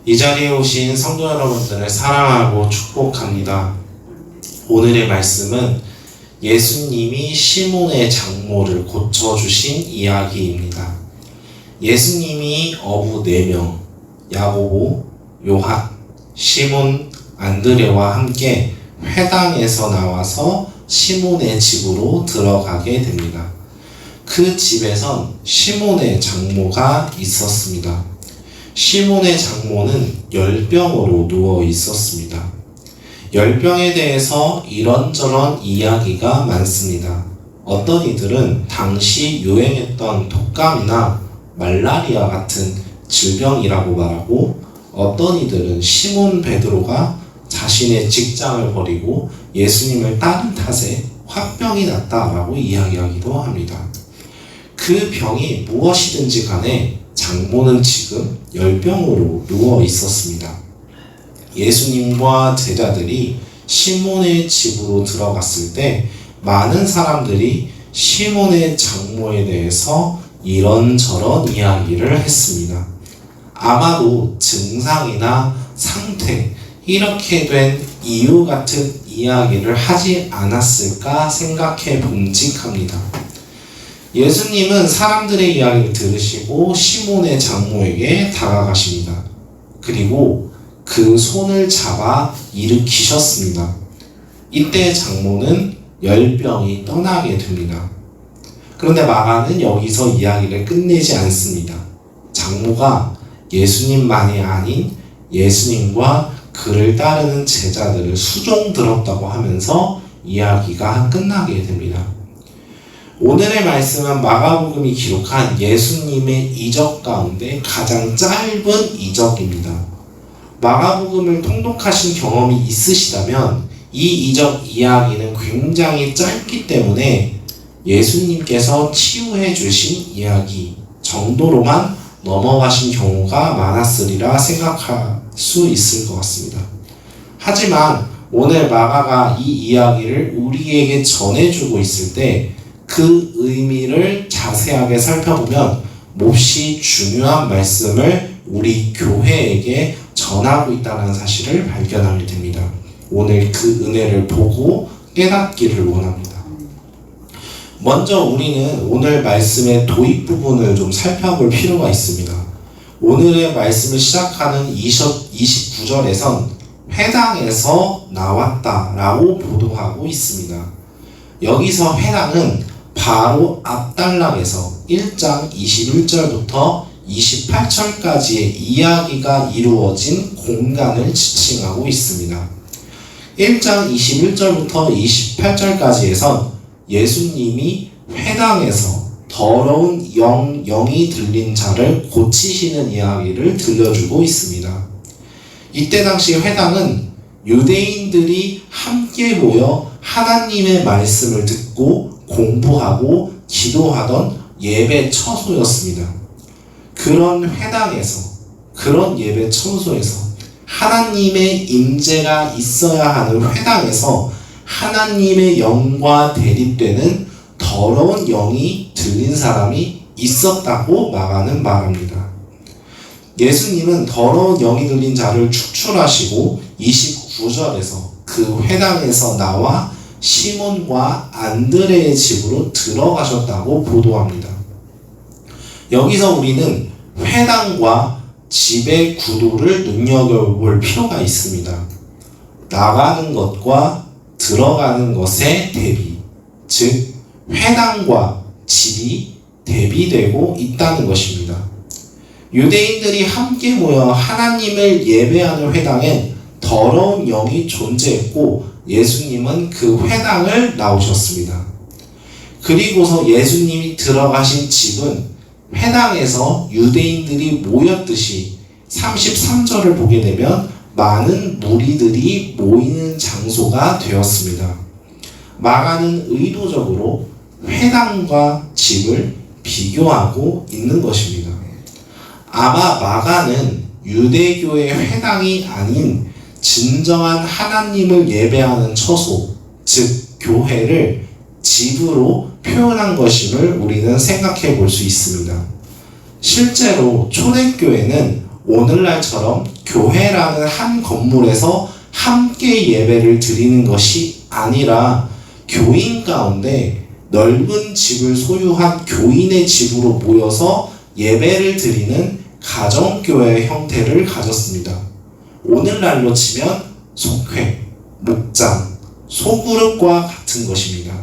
이 자리에 오신 성도 여러분들을 사랑하고 축복합니다. 오늘의 말씀은 예수님이 시몬의 장모를 고쳐주신 이야기입니다. 예수님이 어부 4명, 야고보, 요한, 시몬, 안드레와 함께 회당에서 나와서 시몬의 집으로 들어가게 됩니다. 그 집에선 시몬의 장모가 있었습니다. 시몬의 장모는 열병으로 누워 있었습니다. 열병에 대해서 이런저런 이야기가 많습니다. 어떤 이들은 당시 유행했던 독감이나 말라리아 같은 질병이라고 말하고, 어떤 이들은 시몬 베드로가 자신의 직장을 버리고 예수님을 따른 탓에 화병이 났다라고 이야기하기도 합니다. 그 병이 무엇이든지 간에 장모는 지금 열병으로 누워 있었습니다. 예수님과 제자들이 시몬의 집으로 들어갔을 때 많은 사람들이 시몬의 장모에 대해서 이런저런 이야기를 했습니다. 아마도 증상이나 상태, 이렇게 된 이유 같은 이야기를 하지 않았을까 생각해 봄직합니다. 예수님은 사람들의 이야기를 들으시고 시몬의 장모에게 다가가십니다. 그리고 그 손을 잡아 일으키셨습니다. 이때 장모는 열병이 떠나게 됩니다. 그런데 마가는 여기서 이야기를 끝내지 않습니다. 장모가 예수님만이 아닌 예수님과 그를 따르는 제자들을 수종 들었다고 하면서 이야기가 끝나게 됩니다. 오늘의 말씀은 마가복음이 기록한 예수님의 이적 가운데 가장 짧은 이적입니다. 마가복음을 통독하신 경험이 있으시다면 이 이적 이야기는 굉장히 짧기 때문에 예수님께서 치유해 주신 이야기 정도로만 넘어가신 경우가 많았으리라 생각할 수 있을 것 같습니다. 하지만 오늘 마가가 이 이야기를 우리에게 전해주고 있을 때 그 의미를 자세하게 살펴보면 몹시 중요한 말씀을 우리 교회에게 전하고 있다는 사실을 발견하게 됩니다. 오늘 그 은혜를 보고 깨닫기를 원합니다. 먼저 우리는 오늘 말씀의 도입 부분을 좀 살펴볼 필요가 있습니다. 오늘의 말씀을 시작하는 29절에선 회당에서 나왔다라고 보도하고 있습니다. 여기서 회당은 바로 앞단락에서 1장 21절부터 28절까지의 이야기가 이루어진 공간을 지칭하고 있습니다. 1장 21절부터 28절까지에선 예수님이 회당에서 더러운 영이 들린 자를 고치시는 이야기를 들려주고 있습니다. 이때 당시 회당은 유대인들이 함께 모여 하나님의 말씀을 듣고 공부하고 기도하던 예배 처소였습니다. 그런 회당에서, 그런 예배 처소에서 하나님의 임재가 있어야 하는 회당에서 하나님의 영과 대립되는 더러운 영이 들린 사람이 있었다고 마가는 말합니다. 예수님은 더러운 영이 들린 자를 축출하시고 29절에서 그 회당에서 나와 시몬과 안드레의 집으로 들어가셨다고 보도합니다. 여기서 우리는 회당과 집의 구도를 눈여겨볼 필요가 있습니다. 나가는 것과 들어가는 것의 대비, 즉 회당과 집이 대비되고 있다는 것입니다. 유대인들이 함께 모여 하나님을 예배하는 회당엔 더러운 영이 존재했고 예수님은 그 회당을 나오셨습니다. 그리고서 예수님이 들어가신 집은 회당에서 유대인들이 모였듯이 33절을 보게 되면 많은 무리들이 모이는 장소가 되었습니다. 마가는 의도적으로 회당과 집을 비교하고 있는 것입니다. 아마 마가는 유대교의 회당이 아닌 진정한 하나님을 예배하는 처소, 즉 교회를 집으로 표현한 것임을 우리는 생각해 볼 수 있습니다. 실제로 초대교회는 오늘날처럼 교회라는 한 건물에서 함께 예배를 드리는 것이 아니라 교인 가운데 넓은 집을 소유한 교인의 집으로 모여서 예배를 드리는 가정교회의 형태를 가졌습니다. 오늘날로 치면 속회, 목장, 소그룹과 같은 것입니다.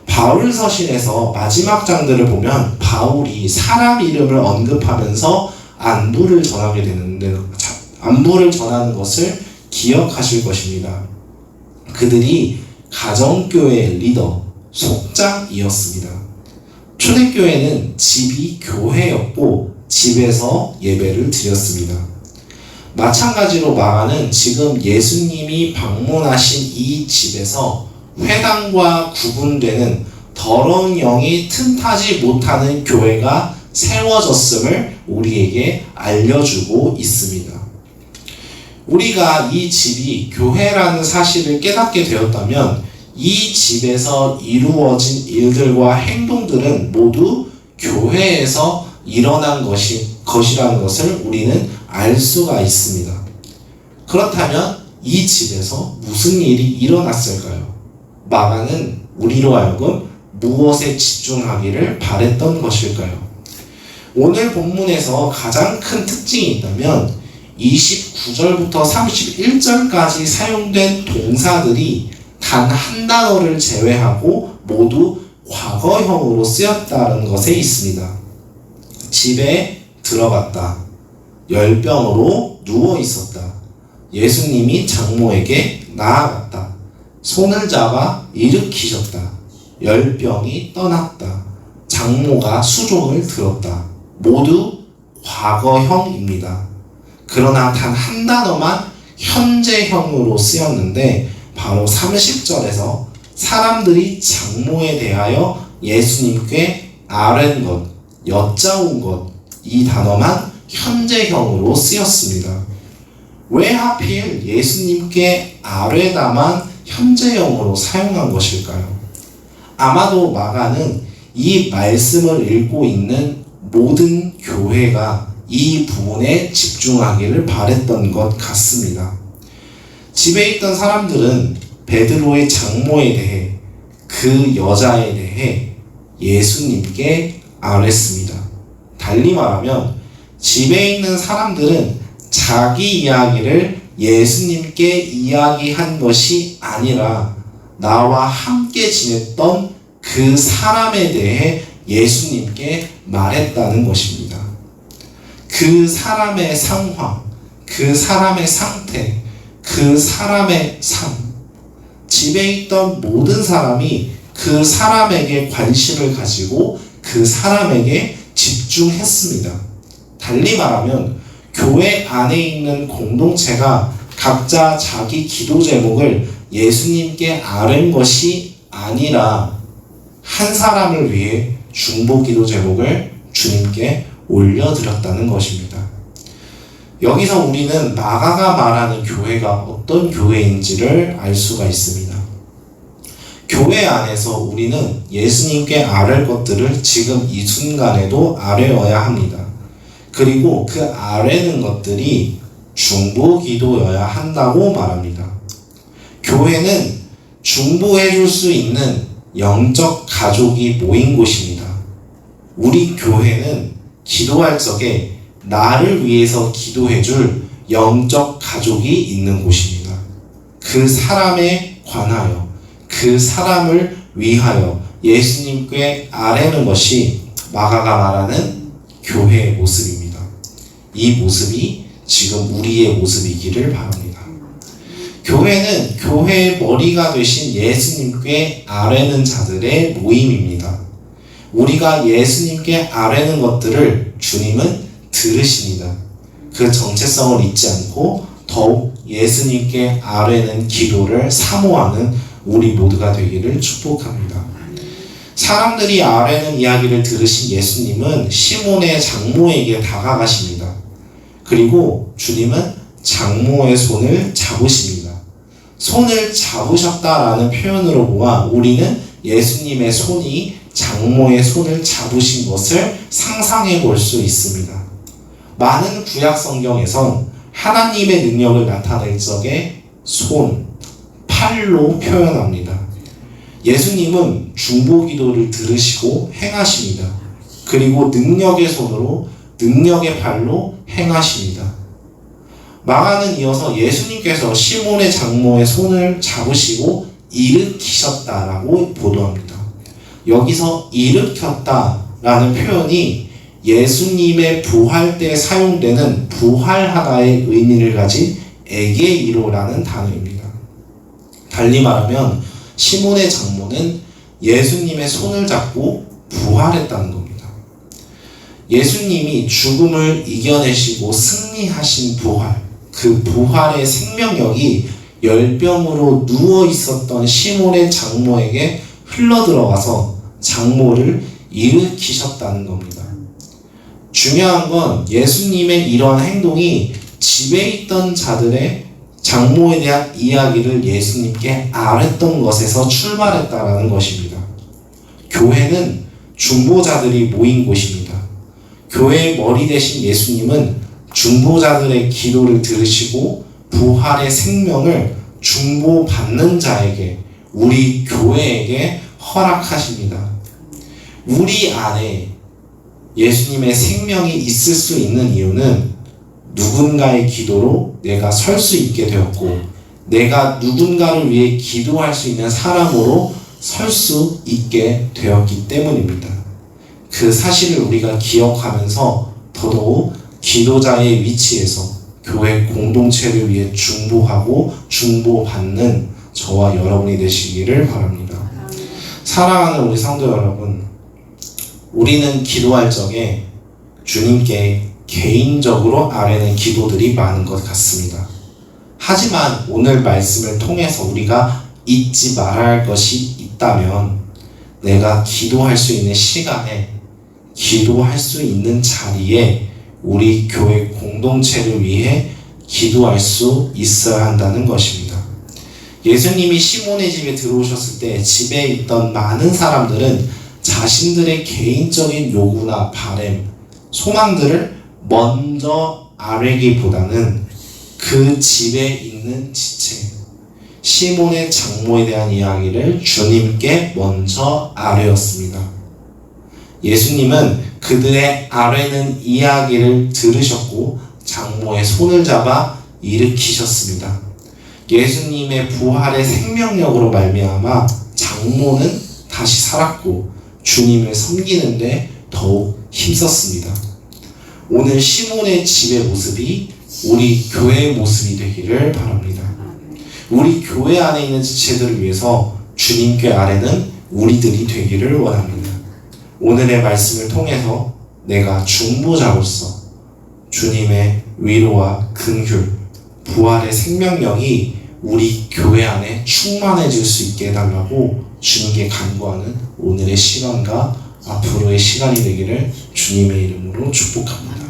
바울 서신에서 마지막 장들을 보면 바울이 사람 이름을 언급하면서 안부를 전하는 것을 기억하실 것입니다. 그들이 가정교회의 리더, 속장이었습니다. 초대교회는 집이 교회였고 집에서 예배를 드렸습니다. 마찬가지로 마가는 지금 예수님이 방문하신 이 집에서 회당과 구분되는 더러운 영이 틈타지 못하는 교회가 세워졌음을 우리에게 알려주고 있습니다. 우리가 이 집이 교회라는 사실을 깨닫게 되었다면 이 집에서 이루어진 일들과 행동들은 모두 교회에서 일어난 것이라는 것을 우리는 알 수가 있습니다. 그렇다면 이 집에서 무슨 일이 일어났을까요? 마가는 우리로 하여금 무엇에 집중하기를 바랬던 것일까요? 오늘 본문에서 가장 큰 특징이 있다면 29절부터 31절까지 사용된 동사들이 단 한 단어를 제외하고 모두 과거형으로 쓰였다는 것에 있습니다. 집에 들어갔다. 열병으로 누워 있었다. 예수님이 장모에게 나아갔다. 손을 잡아 일으키셨다. 열병이 떠났다. 장모가 수종을 들었다. 모두 과거형입니다. 그러나 단 한 단어만 현재형으로 쓰였는데 바로 30절에서 사람들이 장모에 대하여 예수님께 아랜 것, 여짜온 것, 이 단어만 현재형으로 쓰였습니다. 왜 하필 예수님께 아뢰다만 현재형으로 사용한 것일까요? 아마도 마가는 이 말씀을 읽고 있는 모든 교회가 이 부분에 집중하기를 바랬던 것 같습니다. 집에 있던 사람들은 베드로의 장모에 대해, 그 여자에 대해 예수님께 아뢰습니다. 달리 말하면 집에 있는 사람들은 자기 이야기를 예수님께 이야기한 것이 아니라 나와 함께 지냈던 그 사람에 대해 예수님께 말했다는 것입니다. 그 사람의 상황, 그 사람의 상태, 그 사람의 삶, 집에 있던 모든 사람이 그 사람에게 관심을 가지고 그 사람에게 집중했습니다. 달리 말하면 교회 안에 있는 공동체가 각자 자기 기도 제목을 예수님께 아뢰는 것이 아니라 한 사람을 위해 중보 기도 제목을 주님께 올려드렸다는 것입니다. 여기서 우리는 마가가 말하는 교회가 어떤 교회인지를 알 수가 있습니다. 교회 안에서 우리는 예수님께 아뢰 것들을 지금 이 순간에도 아뢰어야 합니다. 그리고 그 아뢰는 것들이 중보 기도여야 한다고 말합니다. 교회는 중보해 줄 수 있는 영적 가족이 모인 곳입니다. 우리 교회는 기도할 적에 나를 위해서 기도해 줄 영적 가족이 있는 곳입니다. 그 사람에 관하여, 그 사람을 위하여 예수님께 아뢰는 것이 마가가 말하는 교회의 모습입니다. 이 모습이 지금 우리의 모습이기를 바랍니다. 교회는 교회의 머리가 되신 예수님께 아뢰는 자들의 모임입니다. 우리가 예수님께 아뢰는 것들을 주님은 들으십니다. 그 정체성을 잊지 않고 더욱 예수님께 아뢰는 기도를 사모하는 우리 모두가 되기를 축복합니다. 사람들이 아뢰는 이야기를 들으신 예수님은 시몬의 장모에게 다가가십니다. 그리고 주님은 장모의 손을 잡으십니다. 손을 잡으셨다라는 표현으로 보아 우리는 예수님의 손이 장모의 손을 잡으신 것을 상상해 볼 수 있습니다. 많은 구약 성경에선 하나님의 능력을 나타낼 적에 손, 팔로 표현합니다. 예수님은 중보기도를 들으시고 행하십니다. 그리고 능력의 손으로 능력의 팔로 행하십니다. 마가는 이어서 예수님께서 시몬의 장모의 손을 잡으시고 일으키셨다라고 보도합니다. 여기서 일으켰다라는 표현이 예수님의 부활 때 사용되는 부활하다의 의미를 가진 에게이로라는 단어입니다. 달리 말하면 시몬의 장모는 예수님의 손을 잡고 부활했다는 겁니다. 예수님이 죽음을 이겨내시고 승리하신 부활, 그 부활의 생명력이 열병으로 누워 있었던 시몬의 장모에게 흘러들어가서 장모를 일으키셨다는 겁니다. 중요한 건 예수님의 이러한 행동이 집에 있던 자들의 장모에 대한 이야기를 예수님께 알았던 것에서 출발했다라는 것입니다. 교회는 중보자들이 모인 곳입니다. 교회의 머리 대신 예수님은 중보자들의 기도를 들으시고 부활의 생명을 중보받는 자에게, 우리 교회에게 허락하십니다. 우리 안에 예수님의 생명이 있을 수 있는 이유는 누군가의 기도로 내가 설 수 있게 되었고, 내가 누군가를 위해 기도할 수 있는 사람으로 설 수 있게 되었기 때문입니다. 그 사실을 우리가 기억하면서 더더욱 기도자의 위치에서 교회 공동체를 위해 중보하고 중보받는 저와 여러분이 되시기를 바랍니다. 사랑하는 우리 성도 여러분, 우리는 기도할 적에 주님께 개인적으로 아뢰는 기도들이 많은 것 같습니다. 하지만 오늘 말씀을 통해서 우리가 잊지 말아야 할 것이 있다면, 내가 기도할 수 있는 시간에, 기도할 수 있는 자리에 우리 교회 공동체를 위해 기도할 수 있어야 한다는 것입니다. 예수님이 시몬의 집에 들어오셨을 때 집에 있던 많은 사람들은 자신들의 개인적인 요구나 바램, 소망들을 먼저 아뢰기보다는 그 집에 있는 지체, 시몬의 장모에 대한 이야기를 주님께 먼저 아뢰었습니다. 예수님은 그들의 아뢰는 이야기를 들으셨고 장모의 손을 잡아 일으키셨습니다. 예수님의 부활의 생명력으로 말미암아 장모는 다시 살았고 주님을 섬기는데 더욱 힘썼습니다. 오늘 시몬의 집의 모습이 우리 교회의 모습이 되기를 바랍니다. 우리 교회 안에 있는 지체들을 위해서 주님께 아뢰는 우리들이 되기를 원합니다. 오늘의 말씀을 통해서 내가 중보자로서 주님의 위로와 긍휼, 부활의 생명력이 우리 교회 안에 충만해질 수 있게 해달라고 주님께 간구하는 오늘의 시간과 앞으로의 시간이 되기를 주님의 이름으로 축복합니다.